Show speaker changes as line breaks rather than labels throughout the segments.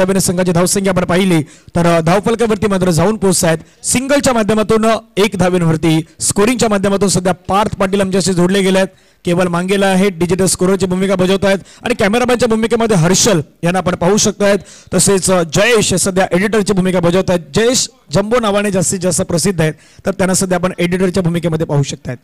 संघाची धावसंख्या आपण पाहिली तर धावफलकावरती मात्र जाऊन पोहोचतायत. सिंगलच्या माध्यमातून 1 धावेवरती, स्कोरिंगच्या माध्यमातून सध्या पार्थ पाटील आमच्याशी जोडले गेले आहेत. केवळ मांगेला आहे डिजिटल स्कोरची भूमिका बजावत आहेत आणि कॅमेरामॅनच्या भूमिकेमध्ये हर्षल यांना आपण पाहू शकतायत. तसेच जयेश सध्या एडिटरची भूमिका बजावत आहेत. जयेश जम्बो नावाने जास्तीत जास्त प्रसिद्ध आहेत तर त्यांना सध्या आपण एडिटरच्या भूमिकेमध्ये पाहू शकतायत.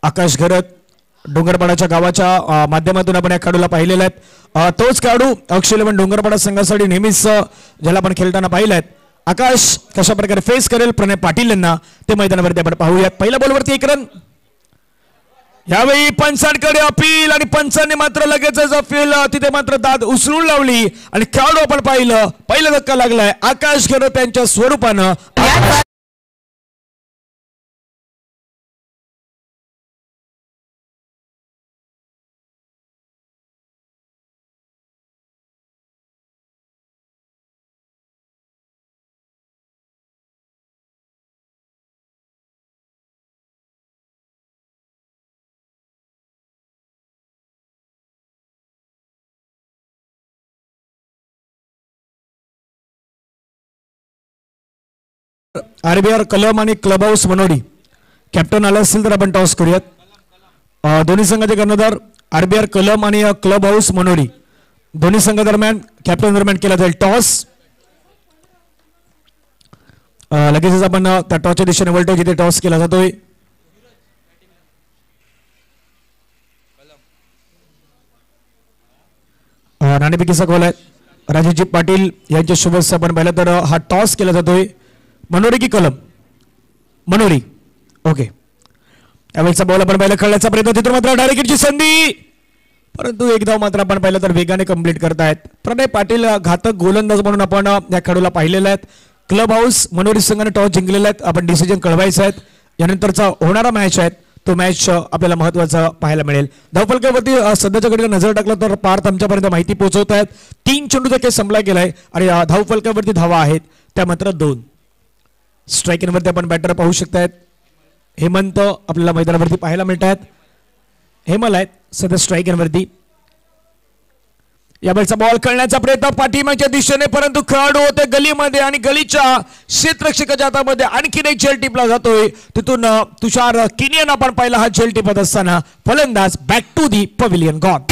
आकाश घरत डोंगरपाडाच्या गावाच्या माध्यमातून आपण या खेळाडूला पाहिलेला आहे. तोच खेळाडू अक्षय इलेव्हन डोंगरपाडा संघासाठी नेहमीच ज्याला आपण खेळताना पाहिलाय. आकाश कशा प्रकारे फेस करेल प्रणय पाटील यांना ते मैदानावरती आपण पाहूयात. पहिल्या बॉलवरती 1 रन. यावेळी पंचांकडे अपील आणि पंचांनी मात्र लगेचच अपील तिथे मात्र दाद उचलून लावली आणि खेळाडू आपण पाहिलं पहिला धक्का लागलाय आकाश घरत यांच्या स्वरूपानं. आरबीआर कलम आणि क्लब हाऊस मनोडी कॅप्टन आला असेल तर आपण टॉस करूयात. दोन्ही संघाचे कर्णधार आरबीआर कलम आणि क्लब हाऊस मनोडी दोन्ही संघादरम्यान कॅप्टन दरम्यान केला जाईल टॉस. लगेचच आपण त्या टॉसच्या दिशेने वळतो जिथे टॉस केला जातोय. नाणेफेकीचा कॉल आहे राजेशजी पाटील यांच्या शुभेच्छा आपण पाहिलं तर हा टॉस केला जातोय. मनोरी की कलम? मनोरी. ओके. यावेळेचा बॉल आपण पाहिलं खेळण्याचा प्रयत्न तिथून मात्र डायरेक्टची संधी परंतु एक धाव मात्र आपण पाहिलं तर वेगाने कंप्लीट करतायत. प्रणय पाटील घातक गोलंदाज म्हणून आपण या खेळाडूला पाहिलेला आहेत. क्लब हाऊस मनोरी संघाने टॉस जिंकलेला आहेत. आपण डिसिजन कळवायचं आहेत. यानंतरचा होणारा मॅच आहे तो मॅच आपल्याला महत्त्वाचा पाहायला मिळेल. धावफलकावरती सध्याच्या घडीला नजर टाकलं तर पार्थ आमच्यापर्यंत माहिती पोहोचवत आहेत. 3 चेंडूचा खेळ संपला गेलाय आणि धावफलकावरती धावा आहेत त्या मात्र 2. स्ट्राईकिंगवरती आपण बॅटर पाहू शकतायत. हेमंत आपल्याला मैदानावरती पाहायला मिळत आहेत. हेमल आहेत सध्या स्ट्राईकिंगवरती. यावेळेचा बॉल खेळण्याचा प्रयत्न पाठीमागच्या दिशेने परंतु खेळाडू होते गलीमध्ये आणि गलीच्या क्षेत्ररक्षकाच्या हातामध्ये आणखीन एक झेल टिपला जातोय. तिथून तुषार किनियन आपण पाहिला हा झेल टिपत असताना फलंदाज back to the pavilion gone.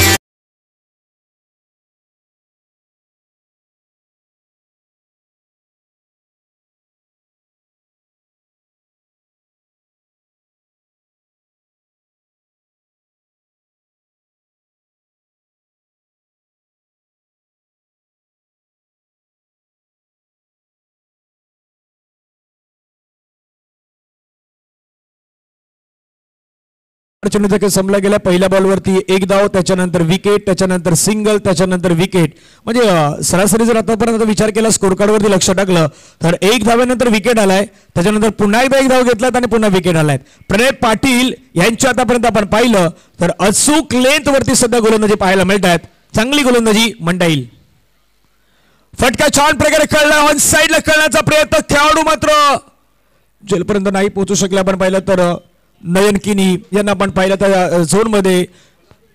संपला गेला. पहिल्या बॉलवरती 1 धाव त्याच्यानंतर विकेट त्याच्यानंतर सिंगल त्याच्यानंतर विकेट म्हणजे सरासरी जर आतापर्यंत विचार केला स्कोर कार्डवरती लक्ष टाकलं तर 1 धावेनंतर विकेट आलाय त्याच्यानंतर पुन्हा एकदा 1 धाव घेतलात आणि पुन्हा विकेट आलाय. प्रणय पाटील यांच्या आतापर्यंत आपण पाहिलं तर अचूक लेंथ वरती सध्या गोलंदाजी पाहायला मिळत आहेत. चांगली गोलंदाजी म्हणता येईल. फटका छान प्रकारे खेळला. ऑन साइडला खेळण्याचा प्रयत्न खेळाडू मात्र जेलपर्यंत नाही पोहोचू शकले. आपण पाहिलं तर नयन किनी यांना आपण पाहिलं त्या झोन मध्ये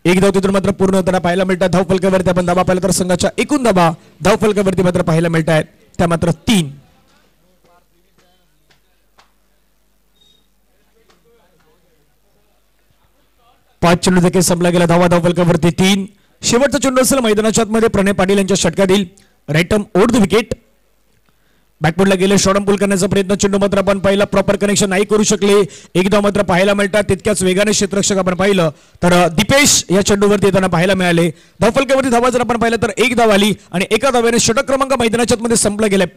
1 धाव तिथून मात्र पूर्ण होताना पाहायला मिळतात. धावफलकावरती आपण धावा पाहिला तर संघाच्या एकूण धावा धावफलकावरती मात्र पाहायला मिळत आहेत त्या मात्र 3. 5 चेंडू देखील संपला गेला. धावा धावफलकावरती 3. शेवटचा चेंडू असेल मैदानाच्या आतमध्ये प्रणय पाटील यांच्या षटकातील right arm over the wicket. बॅकफुटला गेले शॉर्ट पुल करण्याचा प्रयत्न चेंडू मात्र आपण पाहिला प्रॉपर कनेक्शन नाही करू शकले. 1 धाव मात्र पाहायला मिळतात. तितक्याच वेगाने क्षेत्ररक्षक आपण पाहिलं तर दीपेश या चेंडूवरती येताना पाहायला मिळाले. धावफलकावरती धावा जर आपण पाहिलं तर 1 धाव आली आणि एका धाव्याने षटक क्रमांक मैदानाच्या मध्ये संपला गेलाय.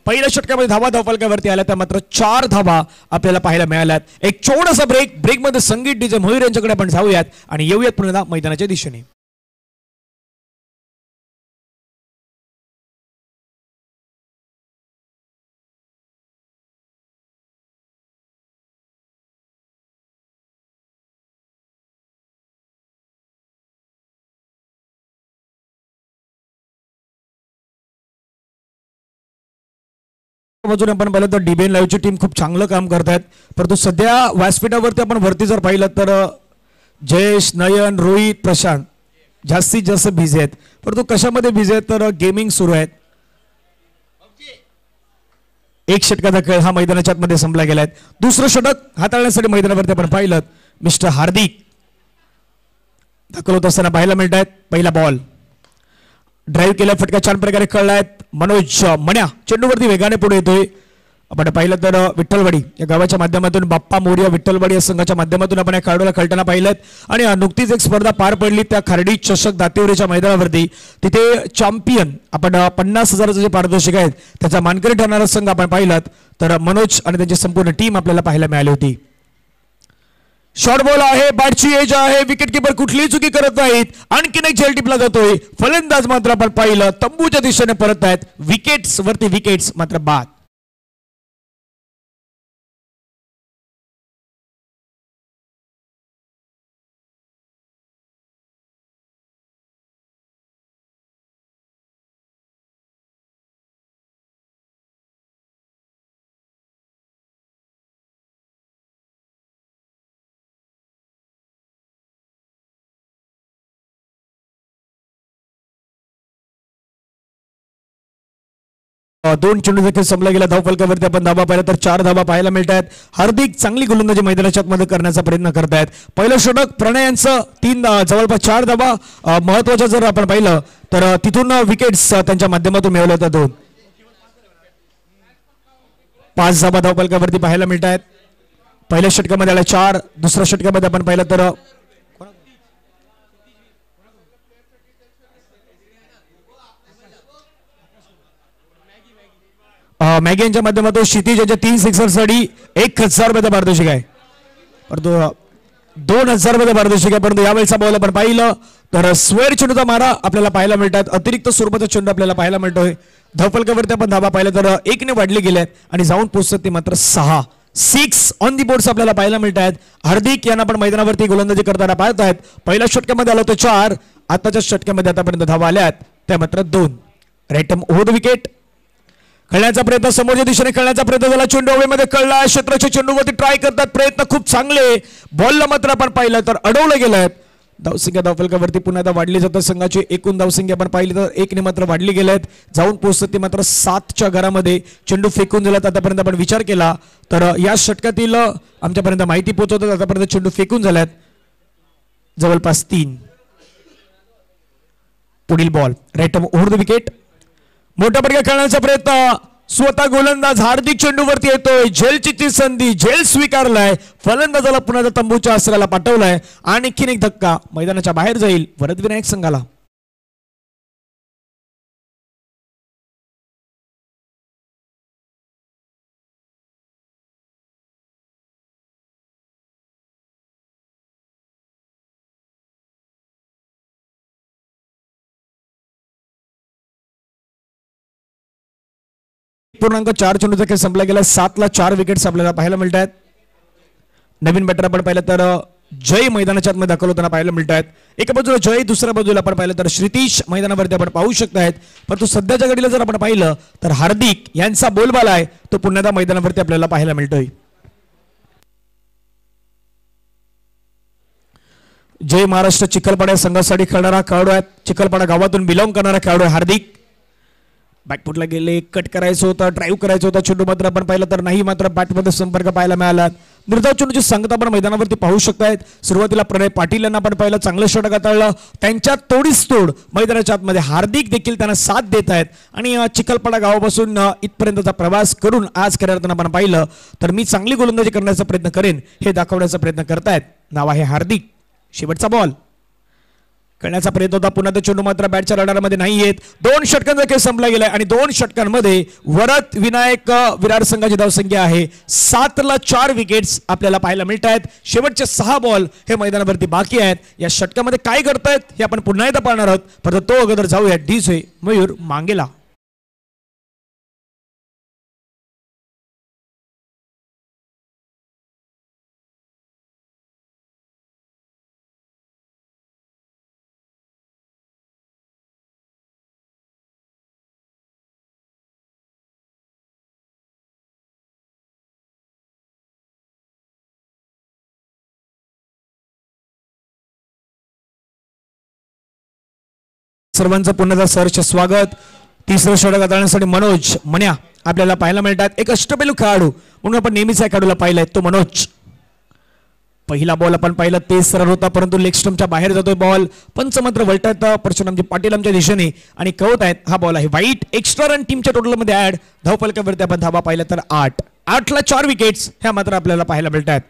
पहिल्या षटकामध्ये धावा धावफलकावरती आल्या त्या मात्र 4 धावा आपल्याला पाहायला मिळाल्यात. एक छोटासा ब्रेकमध्ये संगीत डीजे मोहिर यांच्याकडे आपण जाऊयात आणि येऊयात पुन्हा मैदानाच्या दिशेने. बाजूने आपण पाहिलं तर डीबीएन लाईव्हची टीम खूप चांगलं काम करतायत. परंतु सध्या व्यासपीठावरती आपण वरती जर पाहिलं तर जयेश, नयन, रोहित, प्रशांत जास्तीत जास्त बिझी आहेत. परंतु कशामध्ये बिझी आहेत तर गेमिंग सुरू आहेत. एक षटकाचा खेळ हा मैदानाच्या आतमध्ये संपला गेलाय. दुसरं षटक हाताळण्यासाठी मैदानावरती आपण पाहिलं मिस्टर हार्दिक दाखल होत असताना पाहायला मिळत आहेत. पहिला बॉल ड्राईव्ह केला, फटका छान प्रकारे कळलाय. मनोज मण्या चेंडूवरती वेगाने पुढे येतोय. आपण पाहिलं तर विठ्ठलवाडी या गावाच्या माध्यमातून बाप्पा मोरिया विठ्ठलवाडी या संघाच्या माध्यमातून आपण या खेळाडूला खेळताना पाहिलं. आणि नुकतीच एक स्पर्धा पार पडली त्या खार्डी चषक दातेवरीच्या मैदानावरती. तिथे चॅम्पियन आपण 50,000चे जे पारितोषिक आहेत त्याचा मानकरी ठरणारा संघ आपण पाहिलं तर मनोज आणि त्यांची संपूर्ण टीम आपल्याला पाहायला मिळाली होती. शॉर्ट बॉल आहे, बॅटची एज आहे, विकेट किपर कुठलीही चुकी करत नाहीत. आणखीन एक झेल टिपला जातोय. फलंदाज मात्र आपण पाहिलं तंबूच्या दिशेने परत आहेत. विकेट्स वरती विकेट्स मात्र बाद. दोन चेंडू देखील संपला गेला. धावफलकावरती आपण धाबा पाहिला तर 4 धाबा पाहायला मिळत आहेत. हार्दिक चांगली गोलंदाजी मैदानाच्या मध्ये करण्याचा प्रयत्न करत आहेत. पहिलं षटक प्रणय यांचं 3 जवळपास 4 धाबा महत्वाच्या जर आपण पाहिलं तर तिथून विकेट्स त्यांच्या माध्यमातून मिळवल्या जातात. 5 धाबा धावफलकावरती पाहायला मिळत आहेत. पहिल्या षटकामध्ये आला 4. दुसऱ्या षटकामध्ये आपण पाहिलं तर मॅगी यांच्या माध्यमातून क्षितिज यांच्या 3 सिक्सरसाठी 1,000 रुपयाचा पारितोषिक आहे. परंतु 2,000 रुपयाचा पारितोषिक आहे. परंतु यावेळेचा बॉल आपण पाहिलं तर स्क्वेअर चेंडूचा मारा आपल्याला पाहायला मिळतात. अतिरिक्त स्वरूपाचा चेंडू आपल्याला पाहायला मिळतोय. धावफलकावरती आपण धाबा पाहिला तर 1 ने वाढले गेले आणि जाऊन पोहोचतात ते मात्र 6 ऑन दी बोर्ड्स आपल्याला पाहायला मिळत आहेत. हार्दिक यांना आपण मैदानावरती गोलंदाजी करताना पाहत आहेत. पहिल्या षटकामध्ये आला होता 4. आताच्या षटकामध्ये आतापर्यंत धावा आल्यात त्या मात्र 2. Rectum over the wicket. खेळण्याचा प्रयत्न समोरच्या दिशेने खेळण्याचा प्रयत्न झाला. चेंडू हवेमध्ये कळला. क्षेत्राच्या चेंडूवरती ट्राय करतात. प्रयत्न खूप चांगले. बॉलला मात्र आपण पाहिलं तर अडवलं गेलं. धावसंख्या धावफलकावरती पुन्हा एकदा वाढली जातात. संघाची एकूण धावसंख्या आपण पाहिली तर 1 ने मात्र वाढली गेलेत. जाऊन पोहोचतात ते मात्र 7च्या घरामध्ये. चेंडू फेकून दिला आतापर्यंत आपण विचार केला तर या षटकातील आमच्यापर्यंत माहिती पोहोचवतात. आतापर्यंत चेंडू फेकून झाल्यात जवळपास 3. पुढील ball rectum over the wicket. मोठ्या प्रकारे खेळण्याचा प्रयत्न स्वतः गोलंदाज हार्दिक चेंडूवरती येतोय. झेलची ती संधी झेल स्वीकारलाय. फलंदाजाला पुन्हा तंबूच्या आसऱ्याला पाठवलाय. आणखीन एक धक्का मैदानाच्या बाहेर जाईल वरदविनायक संघाला. पूर्णांक 4 चेंडूचा खेळ संपला गेला. 7ला 4 विकेट्स आपल्याला पाहायला मिळत आहेत. नवीन बॅटर आपण पाहिलं तर जय मैदानाच्या आतमध्ये दाखल होताना पाहायला मिळत आहेत. एका बाजूला जय, दुसऱ्या बाजूला आपण पाहिलं तर श्रीतीश मैदानावरती आपण पाहू शकतायत. परंतु सध्याच्या घडीला जर आपण पाहिलं तर हार्दिक यांचा बोलबाला आहे तो पुन्हा एकदा मैदानावरती आपल्याला पाहायला मिळतोय. जय महाराष्ट्र चिखलपाडा संघासाठी खेळणारा खेळाडू आहे. चिखलपाडा गावातून बिलॉंग करणारा खेळाडू आहे हार्दिक. बॅकफुटला गेले, कट करायचं होतं, ड्राईव्ह करायचं होतं. चेंडू मात्र आपण पाहिलं तर नाही मात्र बॅटमध्ये संपर्क पाहायला मिळाला. निर्धाव चेंडूची संगत आपण मैदानावरती पाहू शकतायत. सुरुवातीला प्रणय पाटील यांना आपण पाहिलं चांगलं षटक हाताळलं. त्यांच्या तोडीस तोड मैदानाच्या आतमध्ये हार्दिक देखील त्यांना साथ देत आहेत. आणि चिखलपाडा गावापासून इथपर्यंतचा प्रवास करून आज करताना आपण पाहिलं तर मी चांगली गोलंदाजी करण्याचा प्रयत्न करेन हे दाखवण्याचा प्रयत्न करतायत. नाव आहे हार्दिक. शेवटचा बॉल खेळण्याचा प्रयत्न होता. पुन्हा तो चेंडू मात्र बॅटच्या रडारमध्ये नाही येत. 2 षटकांचा खेळ संपला गेलाय आणि 2 षटकांमध्ये वरद विनायक विरार संघाची धावसंख्या आहे 7ला 4 विकेट्स आपल्याला पाहायला मिळत आहेत. शेवटचे 6 बॉल हे मैदानावरती बाकी आहेत. या षटकामध्ये काय करतायत हे आपण पुन्हा एकदा पाहणार आहोत. परंतु तो अगोदर जाऊया डीजे मयूर मांगेला. सर्वांचं पुन्हा सहर्ष स्वागत. तिसरं षटक हाताळण्यासाठी मनोज मन्या आपल्याला पाहायला मिळतात. एक अष्टपैलू खेळाडू म्हणून आपण नेहमीच या खेळाडूला पाहिलाय तो मनोज. पहिला बॉल आपण पाहिला ते सरळ होता परंतु लेग स्टंपच्या बाहेर जातोय बॉल. पंच मात्र वळतात परशुरामजी पाटील आमच्या दिशेने आणि कळवत आहेत हा बॉल आहे वाईट. एक्स्ट्रा रन टीमच्या टोटलमध्ये ऍड. धावफलकावरती आपण धावा पाहिला तर 8ला 4 विकेट्स ह्या मात्र आपल्याला पाहायला मिळतात.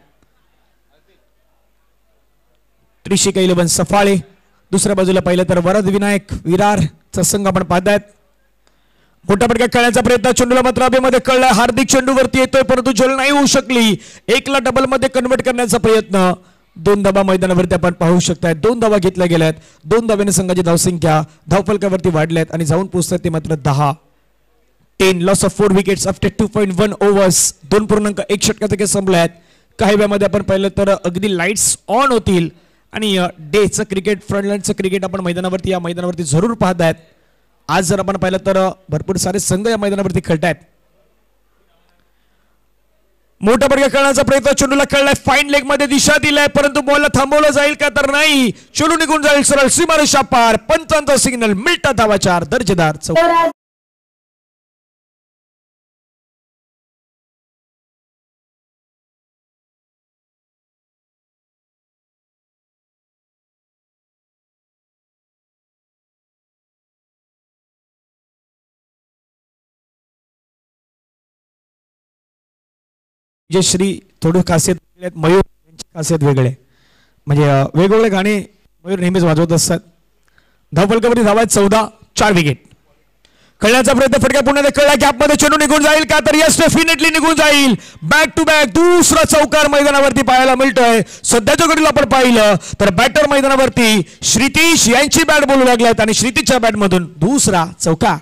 त्रिशिका 11 सफाळे. दुसऱ्या बाजूला पाहिलं तर वरद विनायक विरारचा संघ आपण पाहतायत. मोठा फटका खेळण्याचा प्रयत्न चेंडूला मात्र हवेमध्ये कळला. हार्दिक चेंडूवरती येतोय परंतु झेल नाही होऊ शकली. 1ला डबल मध्ये कन्वर्ट करण्याचा प्रयत्न. 2 धावा मैदानावरती आपण पाहू शकताय. 2 धावा घेतल्या गेल्यात. 2 धाव्याने संघाची धावसंख्या धावफलकावरती वाढल्यात आणि जाऊन पोहोचतात ते मात्र 10. Loss of 4 wickets after 2.1 overs. 2.1 षटकाचे खेळ संपल्यात. काही वेळामध्ये आपण पाहिलं तर अगदी लाईट्स ऑन होतील आणि डेचं क्रिकेट फ्रंटलाईनचं क्रिकेट आपण मैदानावरती या मैदानावरती जरूर पाहतायत. आज जर आपण पाहिलं तर भरपूर सारे संघ या मैदानावरती खेळतायत. मोठा फटका खेळण्याचा प्रयत्न चेंडूला खेळलाय. फाईन लेग मध्ये दिशा दिलाय परंतु बॉलला थांबवलं जाईल का तर नाही. चेंडू निघून जाईल सरळ सीमारेषा पार. पंचांचा सिग्नल मिळतात धावा 4. दर्जेदार चौकार. जे श्री थोडी खासियत मयूर यांची खासियत वेगळे म्हणजे वेगवेगळे गाणे मयूर नेहमीच वाजवत असतात. धावफलकावरती धावा 14. 4 विकेट. खेळण्याचा प्रयत्न फटका पुन्हा कळला. गॅपमध्ये चेंडू निघून जाईल का तर यस डेफिनेटली निघून जाईल. बॅक टू बॅक दुसरा चौकार मैदानावरती पाहायला मिळतोय. सध्याच्या घडीला आपण पाहिलं तर बॅटर मैदानावरती श्रीतीश यांची बॅट बोलू लागल्यात आणि श्रीतीशच्या बॅटमधून दुसरा चौकार.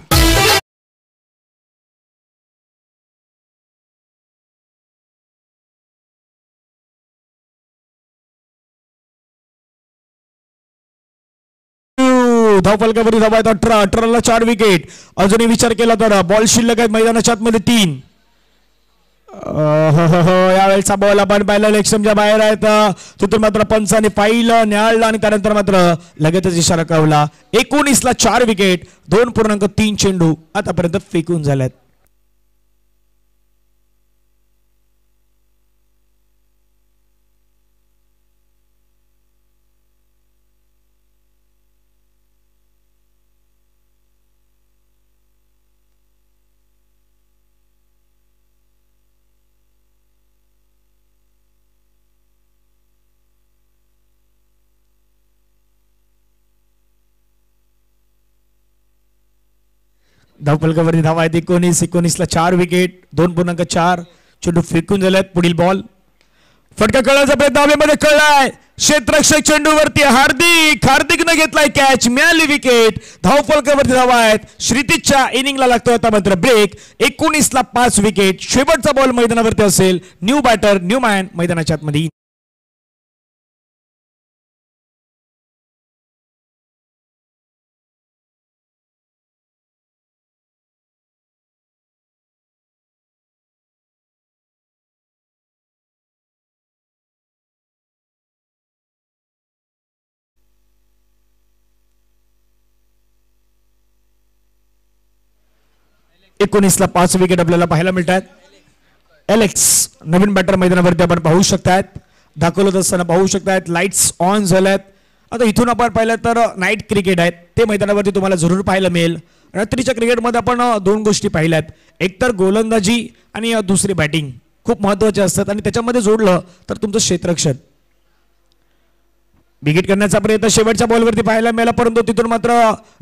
धावफलकावरती धावा आहेत 18. 18ला 4 विकेट. अजूनही विचार केला तर बॉल शिल्लक आहेत मैदानाच्या आतमध्ये 3. यावेळेचा बॉल आपण पाहिला लेग स्टंपच्या बाहेर आहेत. तिथून मात्र पंचाने पाहिलं न्याळलं आणि त्यानंतर मात्र लगेचच इशारा कळवला. 19ला 4 विकेट. 2.3 चेंडू आतापर्यंत फेकून झाल्यात. धावफलकावरती धावा आहेत 19. 19ला 4 विकेट. 2.4 चेंडू फेकून झाल्यात. पुढील बॉल फटका कळण्याचा प्रयत्न हवेमध्ये कळलाय. क्षेत्ररक्षक चेंडूवरती हार्दिकनं घेतलाय कॅच. मिळाली विकेट. धावफलकावरती धावा आहेत. श्रीतीशच्या इनिंगला लागतोय आता मात्र ब्रेक. 19ला 5 विकेट. शेवटचा बॉल मैदानावरती असेल. न्यू बॅटर न्यू मॅन मैदानाच्या आतमध्ये. ला 5 विकेट आपल्याला पाहायला मिळतात. एलेक्स नवीन बॅटर मैदानावरती आपण पाहू शकतायत. दाखवत असताना पाहू शकतायत. लाईट्स ऑन झाल्यात. आता इथून आपण पाहिलं तर नाईट क्रिकेट आहेत ते मैदानावरती तुम्हाला जरूर पाहायला मिळेल. रात्रीच्या क्रिकेटमध्ये आपण 2 गोष्टी पाहिल्यात. एक तर गोलंदाजी आणि दुसरी बॅटिंग खूप महत्त्वाचे असतात आणि त्याच्यामध्ये जोडलं तर तुमचं क्षेत्ररक्षण. विकेट करण्याचा प्रयत्न शेवटच्या बॉलवरती पाहायला मिळाला परंतु तिथून मात्र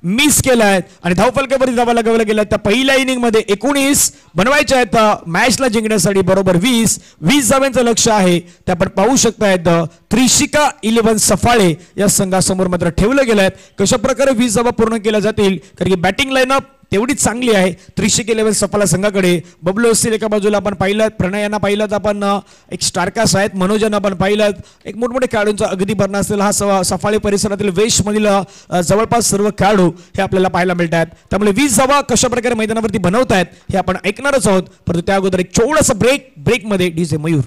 मिस केलाय आणि धावफलकावरती धावा लगावल्या गेल्या. त्या पहिल्या इनिंग मध्ये 19 बनवायच्या आहेत मॅचला जिंकण्यासाठी. बरोबर 20 धाव्यांचं लक्ष आहे ते आपण पाहू शकतायत. त्रिशिका 11 सफाळे या संघासमोर मात्र ठेवलं गेलं. कशा प्रकारे 20 धावा पूर्ण केल्या जातील कारण की बॅटिंग लाईनअप तेवढीच चांगली आहे. त्रिशिका 11 सफाला संघाकडे. बबलू असतील एका बाजूला आपण पाहिलं. प्रणय यांना पाहिलं आपण एक स्टारकास्ट आहेत. मनोज यांना आपण पाहिलं. एक मोठमोठे खेळाडूंचा अगदी भरणा असेल. हा सफाळे परिसरातील वेशमधील जवळपास सर्व खेळाडू हे आपल्याला पाहायला मिळतात. त्यामुळे 20 धावा कशा प्रकारे मैदानावरती बनवतायत हे आपण ऐकणारच आहोत. परंतु त्या अगोदर एक छोटासा ब्रेकमध्ये डीजे मयूर.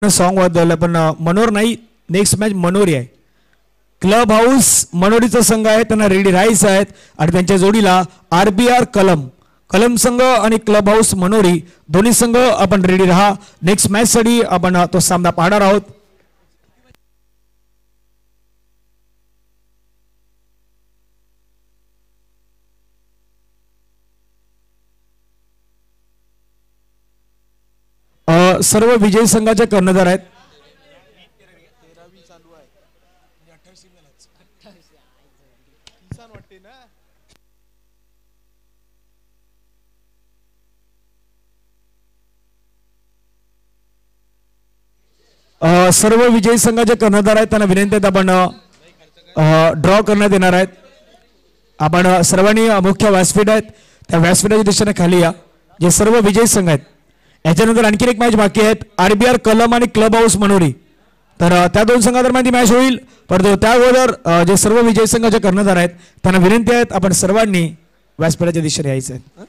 सॉन्ग वाजवलं पण मनोर नाही. नेक्स्ट मॅच मनोरी आहे. क्लब हाऊस मनोरीचा संघ आहे, त्यांना रेडी राहायचं आहेत आणि त्यांच्या जोडीला RBR कलम संघ आणि क्लब हाऊस मनोरी दोन्ही संघ आपण रेडी राहा. नेक्स्ट मॅच साठी आपण तो सामना पाहणार आहोत. सर्व विजयी संघाचे कर्णधार आहेत. सर्व विजयी संघाचे कर्णधार आहेत, त्यांना विनंती आहे आपण ड्रॉ करण्यात येणार आहेत. आपण सर्वांनी मुख्य व्यासपीठ आहेत त्या व्यासपीठाच्या दिशेने खाली या. जे सर्व विजयी संघ आहेत याच्यानंतर आणखी एक मॅच बाकी आहेत RBR कलम आणि क्लब हाऊस मनोरी. तर त्या दोन संघादरम्यान ती मॅच होईल. परंतु त्या अगोदर जे सर्व विजयी संघाचे कर्णधार आहेत त्यांना विनंती आहेत आपण सर्वांनी व्यासपीठाच्या दिशेने यायचं आहे.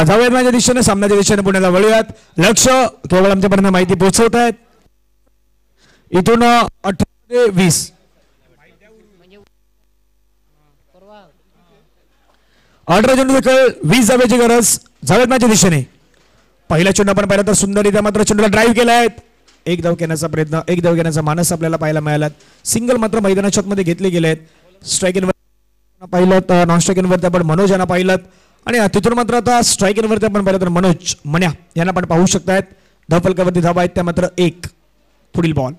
जाऊयात माझ्या दिशेने सामन्याच्या दिशेने पुण्याला वळूयात. लक्ष केवळ आमच्यापर्यंत माहिती पोहोचवत आहेत. इथून 18 ते 20 18 चेंडू खेळ 20 धाब्याची गरज. जाऊयात माझ्या दिशेने. पहिला चेंडू आपण पाहिला तर सुंदररित्या मात्र चेंडूला ड्राईव्ह केला आहे. एक धाव घेण्याचा प्रयत्न, एक धाव घेण्याचा मानस आपल्याला पाहायला मिळाला. सिंगल मात्र मैदानाच्या मध्ये घेतले गेले आहेत. स्ट्राईकिंगवर पाहिलं, नॉन स्ट्राईकिंगवरती आपण मनोज यांना पाहिलं आणि तिथून मात्र आता स्ट्राईकिंगवरती आपण पाहिलं तर मनोज मन्या यांना आपण पाहू शकतायत. धावफलकावरती धावा आहेत त्या मात्र एक. पुढील बॉल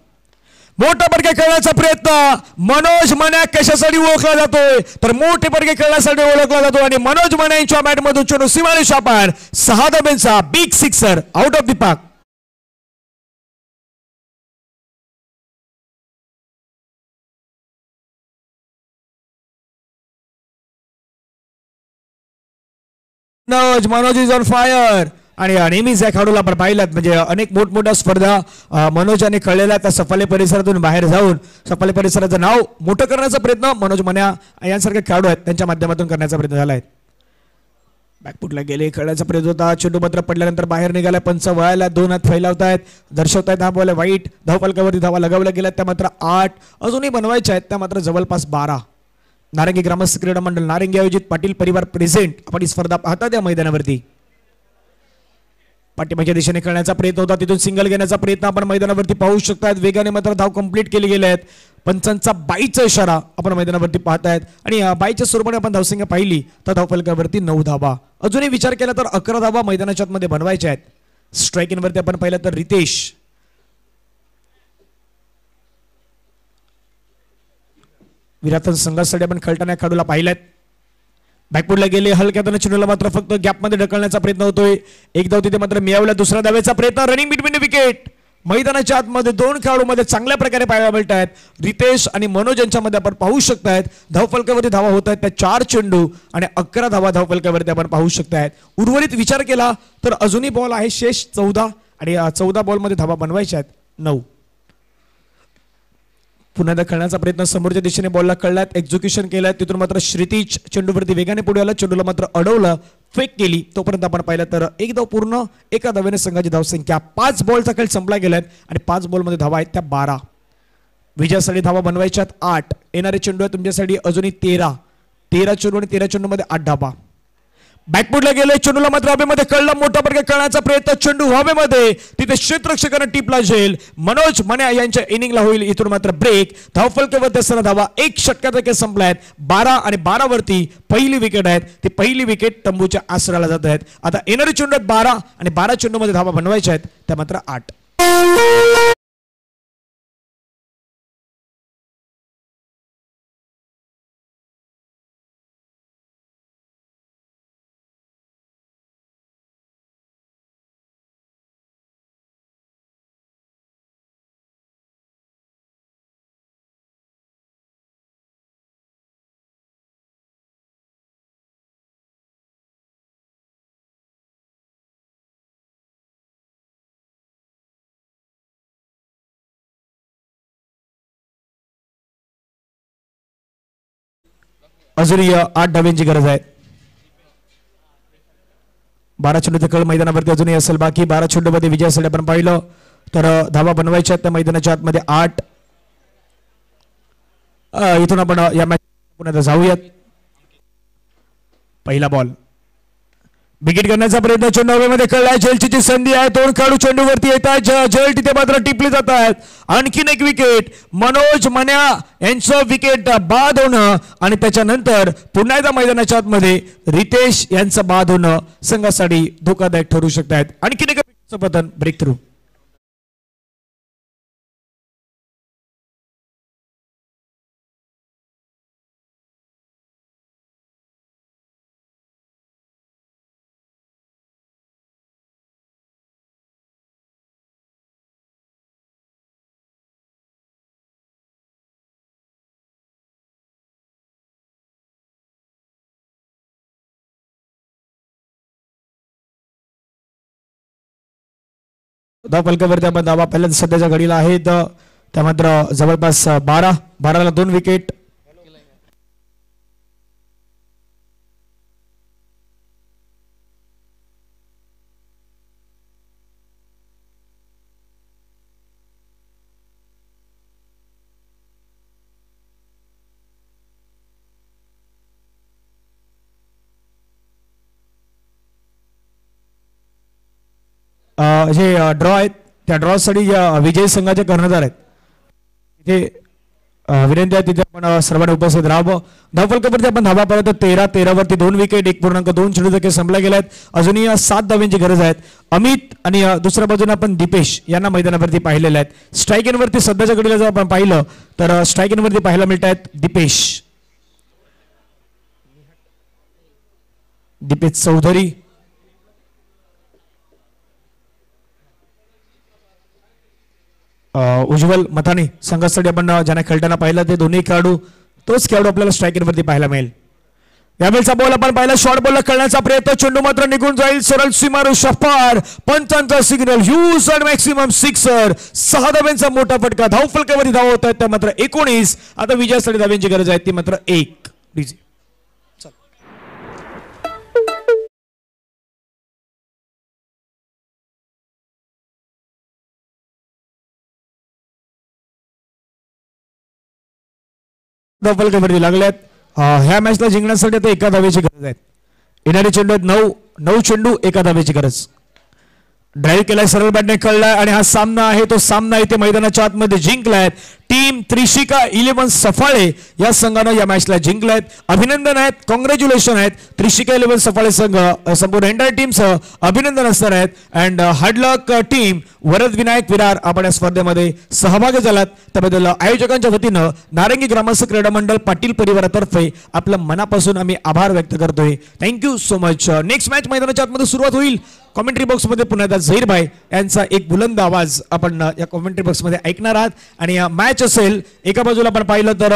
मोठा फटके खेळण्याचा प्रयत्न. मनोज मन्या कशासाठी ओळखला जातोय तर मोठे फटके खेळण्यासाठी ओळखला जातो आणि मनोज मन्या यांच्या बॅटमधून चेंडू सीमारेषा पार. 6 धाब्यांचा big sixer out of the park. Manoj is on fire आणि नेहमीच या खेळाडूला आपण पाहिलात म्हणजे अनेक मोठमोठ्या स्पर्धा मनोज यांनी खेळलेल्या त्या सफाले परिसरातून बाहेर जाऊन सफाले परिसराचं नाव मोठं करण्याचा प्रयत्न मनोज मन्या यांसारखे खेळाडू आहेत त्यांच्या माध्यमातून करण्याचा प्रयत्न झाला आहे. बॅकफुटला गेले, खेळण्याचा प्रयत्न होता. चेंडू मात्र पडल्यानंतर बाहेर निघाला. पंच वळायला 2 हात फैलावतायत, दर्शवतायत हा बॉल वाईट. धावफलकावरती धावा लगावल्या गेल्या त्या मात्र 8. अजूनही बनवायच्या आहेत त्या मात्र जवळपास 12. नारंगी ग्रामस्थ क्रीडा मंडळ नारंगी आयोजित पाटील परिवार प्रेझेंट आपण ही स्पर्धा पाहता त्या मैदानावरती. पाठीमागच्या दिशेने खेळण्याचा प्रयत्न होता, तिथून सिंगल घेण्याचा प्रयत्न आपण मैदानावरती पाहू शकतात. वेगाने मात्र धाव कंप्लीट केली गेले आहेत. पंचांचा बाईचा इशारा आपण मैदानावरती पाहतायत आणि बाईच्या स्वरूपाने आपण धावसंख्या पाहिली तर धावफलकावरती 9 धावा. अजूनही विचार केला तर 11 धावा मैदानाच्या आतमध्ये बनवायच्या आहेत. स्ट्राईकिंगवरती आपण पाहिलं तर रितेश विराटन संघासाठी आपण खेळताना खेळाडूला पाहिलेत. बॅकफुटला गेले, हलक्यातून चेंडूला मात्र फक्त गॅपमध्ये ढकलण्याचा प्रयत्न होतोय. एक धाव तिथे मात्र मिळवला. दुसरा धावेचा प्रयत्न, रनिंग बिटवीन विकेट. मैदानाच्या आतमध्ये 2 खेळाडूंमध्ये चांगल्या प्रकारे पाहायला मिळत आहेत. रितेश आणि मनोज यांच्यामध्ये आपण पाहू शकतायत. धावफलकावरती धावा होत आहेत त्या 4 चेंडू आणि 11 धावा धावफलकावरती आपण पाहू शकतायत. उर्वरित विचार केला तर अजूनही बॉल आहे शेष 14 आणि 14 बॉलमध्ये धावा बनवायच्या आहेत 9. पुन्हा खेळण्याचा प्रयत्न समोरच्या दिशेने बॉलला कळलात, एक्झिक्युशन केलं. तिथून मात्र श्रीतीज चेंडूवरती वेगाने पुढे आला, चेंडूला मात्र अडवलं, फेक केली. तोपर्यंत आपण पाहिलं तर एक धाव पूर्ण. एका धावेने संघाची धावसंख्या 5 बॉलचा खेळ संपला गेलाय आणि 5 बॉलमध्ये धावा आहेत त्या 12. विजयासाठी धावा बनवायच्यात 8. येणारे चेंडू आहे तुमच्यासाठी अजूनही 13 चेंडू आणि 13 चेंडूमध्ये 8 धावा. बॅकफुटला गेले, चेंडूला मात्र हवेमध्ये कळला, मोठा प्रकारे कळण्याचा प्रयत्न, चेंडू हवेमध्ये, तिथे क्षेत्ररक्षकांना टिपला जाईल. मनोज मन्या यांच्या इनिंगला होईल इथून मात्र ब्रेक. धावफलकावरती असताना धावा 1 षटकात संपलायत. 12 आणि 12 वरती पहिली विकेट आहेत. ती पहिली विकेट तंबूच्या आसराला जात आहेत. आता येणारे चेंडू 12 आणि 12 चेंडूमध्ये धावा बनवायच्या आहेत, त्या मात्र 8. अजूनही 8 धाव्यांची गरज आहे. 12 चेंडूचा खेळ मैदानावरती अजूनही असेल बाकी. 12 चेंडूमध्ये विजयासाठी आपण पाहिलं तर धावा बनवायच्या त्या मैदानाच्या आतमध्ये 8. इथून आपण या मॅच पुन्हा जाऊयात. पहिला बॉल विकेट करण्याचा प्रयत्न, चेंडू हवेमध्ये कळलाय, झेलची संधी आहे. 2 खेळाडू चेंडूवरती येत आहेत, झेल तिथे मात्र टिपली जात आहेत. आणखीन एक विकेट, मनोज मन्या यांचं विकेट बाद होणं आणि त्याच्यानंतर पुन्हा एकदा मैदानाच्या आतमध्ये रितेश यांचं बाद होणं संघासाठी धोकादायक ठरू शकत आहेत. आणखीन एक पतन ब्रेक थ्रू. धावफलकावरती आपण धावा पहिल्या सध्याच्या घडीला आहेत त्या मात्र जवळपास 12ला 2 विकेट. जे ड्रॉ आहेत त्या ड्रॉसाठी विजयी संघाचे कर्णधार आहेत तिथे विनंती आहे तिथे आपण सर्वांनी उपस्थित राहावं. धावफलकावरती आपण धावा पाहिलं तर 13 वरती 2 विकेट 1.2 चेंडू खेळ संपला गेला आहेत. अजूनही 7 धाव्यांची गरज आहेत. अमित आणि दुसऱ्या बाजूने आपण दीपेश यांना मैदानावरती पाहिलेले आहेत. स्ट्राईक इनवरती सध्याच्या घडीला जर आपण पाहिलं तर स्ट्राईक इनवरती पाहायला मिळत आहेत दीपेश चौधरी, उज्ज्वल मथानी संघासाठी आपण ज्यांना खेळताना पाहिलं ते दोन्ही खेळाडू तोच खेळाडू आपल्याला स्ट्रायकिंग पाहायला मिळेल. यावेळेचा बॉल आपण पाहिला, शॉर्ट बॉलला खेळण्याचा प्रयत्न, चेंडू मात्र निघून जाईल. सरळ सीमारू शफार, पंचांचा signal, huge and maximum sixer. 6 धाव्यांचा मोठा फटका. धावफलकावरती धावा होत आहेत त्या मात्र 19. आता विजयासाठी धाव्यांची गरज आहे ती मात्र 1. धावफलकावरती लागल्यात. ह्या मॅचला जिंकण्यासाठी आता 1 धावेची गरज आहे. येणारे चेंडू आहेत 9 चेंडू 1 धावेची गरज. ड्राईव्ह केलाय, सरळ बॅटने कळलाय आणि हा सामना आहे तो सामना इथे मैदानाच्या आतमध्ये जिंकलाय. टीम त्रिशिका 11 सफाळे या संघानं या मॅचला जिंकलाय. अभिनंदन आहेत, कॉंग्रॅच्युलेशन आहेत त्रिशिका 11 सफाळे संघ संपूर्ण एंटायर टीमचं अभिनंदन असणार आहेत. And hard luck team. Varad Vinayak Virar आपण या स्पर्धेमध्ये सहभागी झालात त्याबद्दल आयोजकांच्या वतीनं नारंगी ग्रामस्थ क्रीडा मंडळ पाटील परिवारातर्फे आपलं मनापासून आम्ही आभार व्यक्त करतोय. Thank you so much. Next match मैदानाच्या आतमध्ये सुरुवात होईल. कॉमेंट्री बॉक्समध्ये पुन्हा एकदा झहीर भाई यांचा एक बुलंद आवाज आपण या कॉमेंट्री बॉक्समध्ये ऐकणार आहात. आणि मॅच असेल एका बाजूला आपण पाहिलं तर